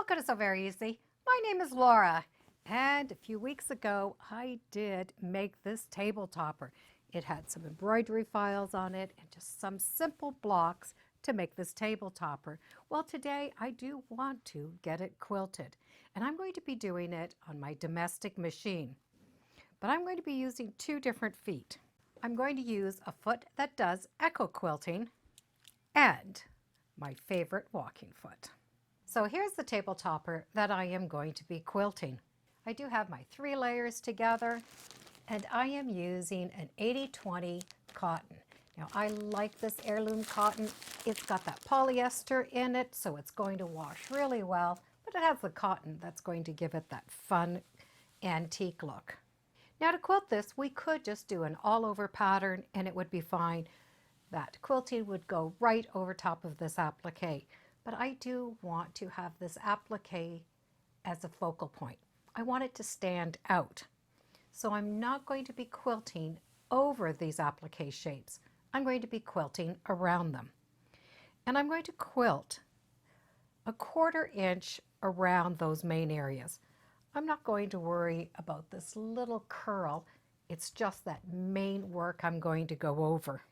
Look at it so very easy. My name is Laura, and a few weeks ago I did make this table topper. It had some embroidery files on it and just some simple blocks to make this table topper. Well, today I do want to get it quilted, and I'm going to be doing it on my domestic machine. But I'm going to be using two different feet. I'm going to use a foot that does echo quilting and my favorite walking foot. So here's the table topper that I am going to be quilting. I do have my 3 layers together, and I am using an 80-20 cotton. Now I like this heirloom cotton. It's got that polyester in it, so it's going to wash really well, but it has the cotton that's going to give it that fun antique look. Now to quilt this, we could just do an all-over pattern and it would be fine. That quilting would go right over top of this applique. But I do want to have this applique as a focal point. I want it to stand out. So I'm not going to be quilting over these applique shapes. I'm going to be quilting around them. And I'm going to quilt a 1/4 inch around those main areas. I'm not going to worry about this little curl. It's just that main work I'm going to go over.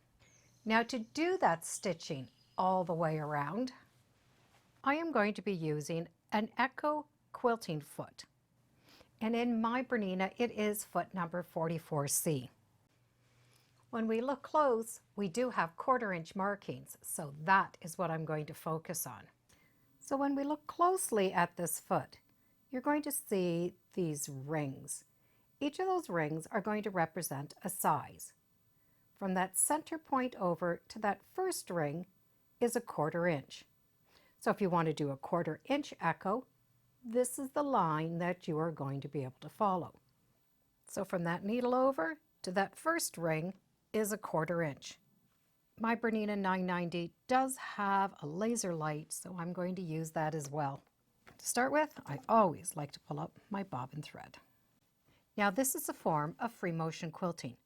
Now to do that stitching all the way around, I am going to be using an echo quilting foot. And in my Bernina, it is foot number 44C. When we look close, we do have 1/4 inch markings, so that is what I'm going to focus on. So when we look closely at this foot, you're going to see these rings. Each of those rings are going to represent a size. From that center point over to that first ring is a 1/4 inch. So if you want to do a 1/4 inch echo, this is the line that you are going to be able to follow. So from that needle over to that first ring is a 1/4 inch. My Bernina 990 does have a laser light, so I'm going to use that as well. To start with, I always like to pull up my bobbin thread. Now this is a form of free motion quilting,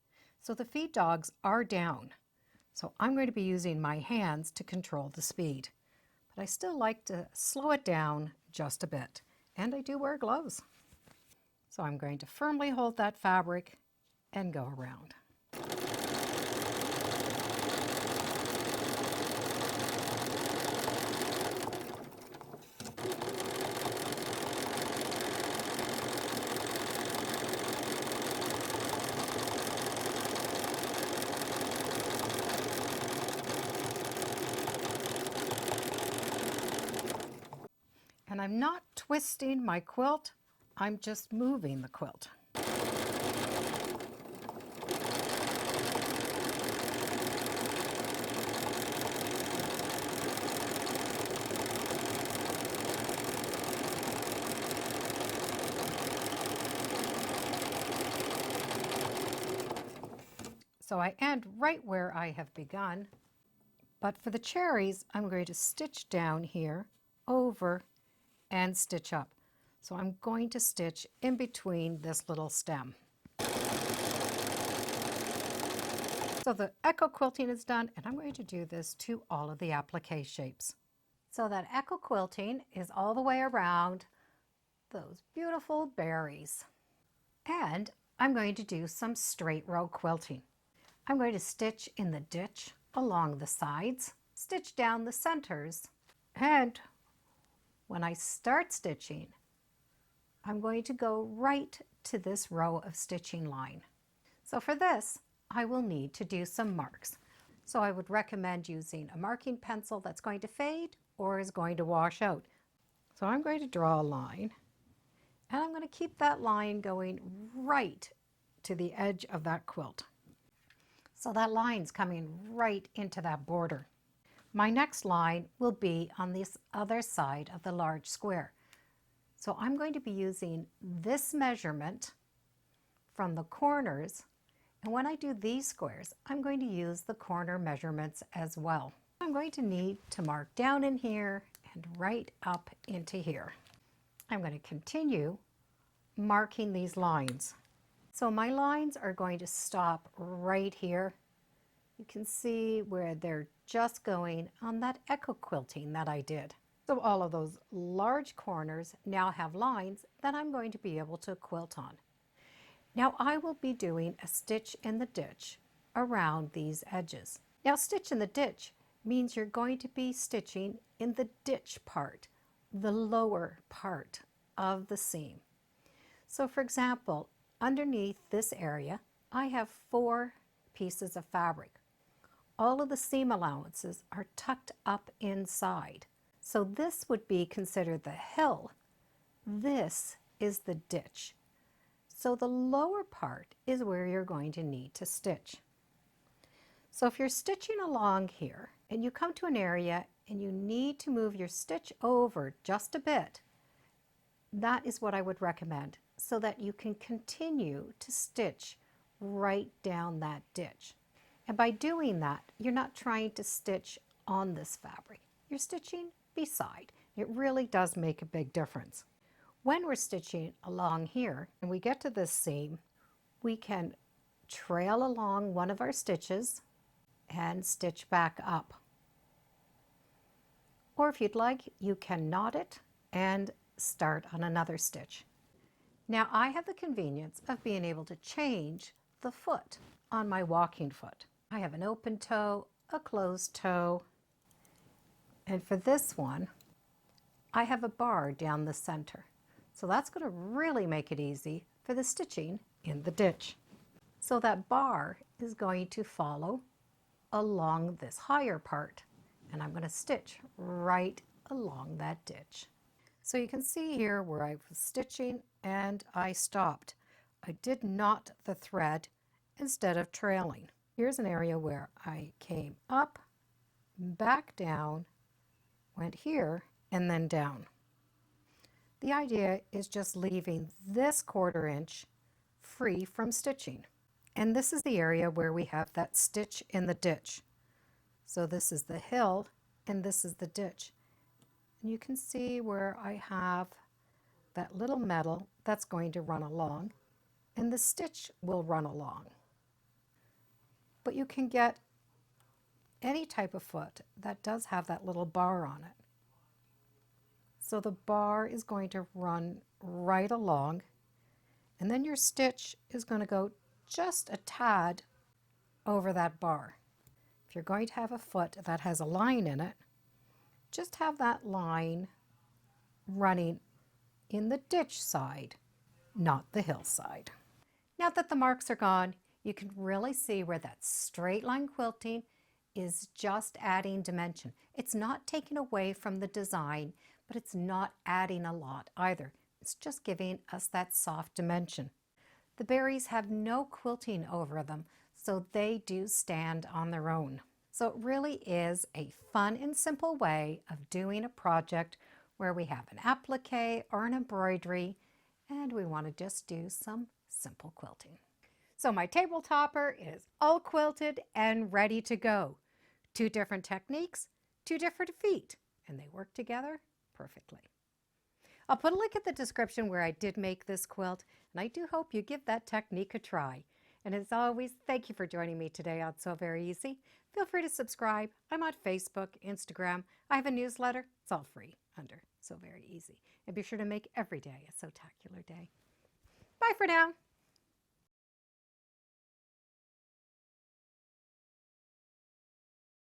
so the feed dogs are down. So I'm going to be using my hands to control the speed. But I still like to slow it down just a bit, and I do wear gloves. So I'm going to firmly hold that fabric and go around. And I'm not twisting my quilt, I'm just moving the quilt. So I end right where I have begun, but for the cherries, I'm going to stitch down here, over, and stitch up. So I'm going to stitch in between this little stem. So the echo quilting is done, and I'm going to do this to all of the applique shapes. So that echo quilting is all the way around those beautiful berries. And I'm going to do some straight row quilting. I'm going to stitch in the ditch along the sides, stitch down the centers, and when I start stitching, I'm going to go right to this row of stitching line. So for this, I will need to do some marks. So I would recommend using a marking pencil that's going to fade or is going to wash out. So I'm going to draw a line, and I'm going to keep that line going right to the edge of that quilt. So that line's coming right into that border. My next line will be on this other side of the large square. So I'm going to be using this measurement from the corners, and when I do these squares, I'm going to use the corner measurements as well. I'm going to need to mark down in here and right up into here. I'm going to continue marking these lines. So my lines are going to stop right here. You can see where they're just going on that echo quilting that I did. So all of those large corners now have lines that I'm going to be able to quilt on. Now I will be doing a stitch in the ditch around these edges. Now stitch in the ditch means you're going to be stitching in the ditch part, the lower part of the seam. So for example, underneath this area, I have 4 pieces of fabric. All of the seam allowances are tucked up inside. So this would be considered the hill. This is the ditch. So the lower part is where you're going to need to stitch. So if you're stitching along here and you come to an area and you need to move your stitch over just a bit, that is what I would recommend so that you can continue to stitch right down that ditch. And by doing that, you're not trying to stitch on this fabric. You're stitching beside. It really does make a big difference. When we're stitching along here and we get to this seam, we can trail along one of our stitches and stitch back up. Or if you'd like, you can knot it and start on another stitch. Now I have the convenience of being able to change the foot on my walking foot. I have an open toe, a closed toe, and for this one, I have a bar down the center. So that's going to really make it easy for the stitching in the ditch. So that bar is going to follow along this higher part, and I'm going to stitch right along that ditch. So you can see here where I was stitching and I stopped. I did knot the thread instead of trailing. Here's an area where I came up, back down, went here, and then down. The idea is just leaving this 1/4 inch free from stitching. And this is the area where we have that stitch in the ditch. So this is the hill and this is the ditch. And you can see where I have that little metal that's going to run along, and the stitch will run along. But you can get any type of foot that does have that little bar on it. So the bar is going to run right along, and then your stitch is going to go just a tad over that bar. If you're going to have a foot that has a line in it, just have that line running in the ditch side, not the hillside. Now that the marks are gone, you can really see where that straight line quilting is just adding dimension. It's not taking away from the design, but it's not adding a lot either. It's just giving us that soft dimension. The berries have no quilting over them, so they do stand on their own. So it really is a fun and simple way of doing a project where we have an applique or an embroidery and we want to just do some simple quilting. So my table topper is all quilted and ready to go. 2 different techniques, 2 different feet, and they work together perfectly. I'll put a link in the description where I did make this quilt, and I do hope you give that technique a try. And as always, thank you for joining me today on So Very Easy. Feel free to subscribe. I'm on Facebook, Instagram. I have a newsletter. It's all free under So Very Easy. And be sure to make every day a so-tacular day. Bye for now.